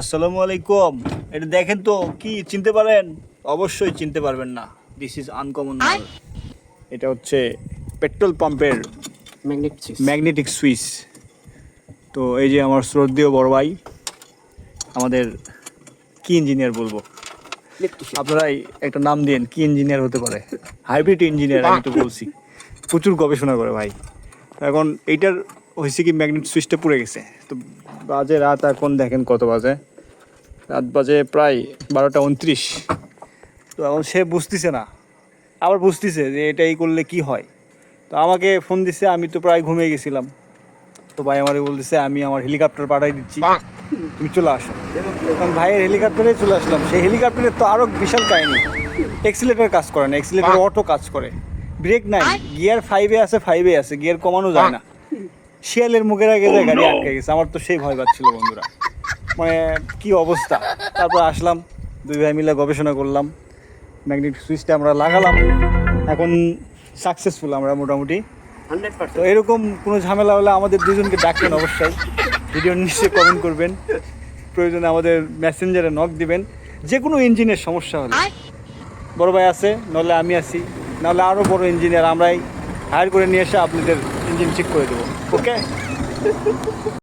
আসসালামু আলাইকুম। এটা দেখেন তো, কি চিনতে পারেন? অবশ্যই চিনতে পারবেন না। দিস ইজ আনকমন মাল। এটা হচ্ছে পেট্রোল পাম্পের ম্যাগনেটিক সুইচ। তো এই যে আমার শ্রদ্ধেয় বড় ভাই, আমাদের কি ইঞ্জিনিয়ার বলবো, আপনারাই একটা নাম দিন, কি ইঞ্জিনিয়ার হতে পারে? হাইব্রিড ইঞ্জিনিয়ার আমি তো বলছি, প্রচুর গবেষণা করে ভাই। এখন এইটার হয়েছে কি, ম্যাগনেট সুইচটা পুড়ে গেছে। তো বাজে রাত, এখন দেখেন কত বাজে, রাত বাজে প্রায় 12টা 29। তো এখন সে বুঝতেছে না, আবার বুঝতেছে যে এটা এই করলে কি হয়। তো আমাকে ফোন দিছে, আমি তো প্রায় ঘুমিয়ে গেছিলাম। তো ভাই আমারে বলতেছে আমি আমার হেলিকপ্টার পাঠাই দিচ্ছি, তুমি চলে আসো। তখন ভাইয়ের হেলিকপ্টারে চলে আসলাম। সেই হেলিকপ্টারের তো আরও বিশাল কাহিনী। এক্সিলেটার কাজ করে না, এক্সিলেটার অটো কাজ করে, ব্রেক নাই, গিয়ার 5-এ আছে, 5-এ আছে, গিয়ার কমানো যায় না। শিয়ালের মুখের আগে যায় গাড়ি আটকে গেছে। আমার তো সেই ভয় পাচ্ছিল বন্ধুরা, মানে কি অবস্থা। তারপর আসলাম, দুই ভাই মিলে গবেষণা করলাম, ম্যাগনেটিক সুইচটা আমরা লাগালাম। এখন সাকসেসফুল আমরা মোটামুটি 100%। তো এরকম কোনো ঝামেলা হলে আমাদের দুজনকে ডাকবেন অবশ্যই, ভিডিও নিচে কমেন্ট করবেন, প্রয়োজনে আমাদের মেসেঞ্জারে নক দিবেন। যে কোনো ইঞ্জিনের সমস্যা হলে বড় ভাই আছে, নাহলে আমি আছি, নাহলে আরও বড় ইঞ্জিনিয়ার আমরাই হায়ার করে নিয়ে এসে আপনাদের ইঞ্জিন ঠিক করে দেবো। ওকে।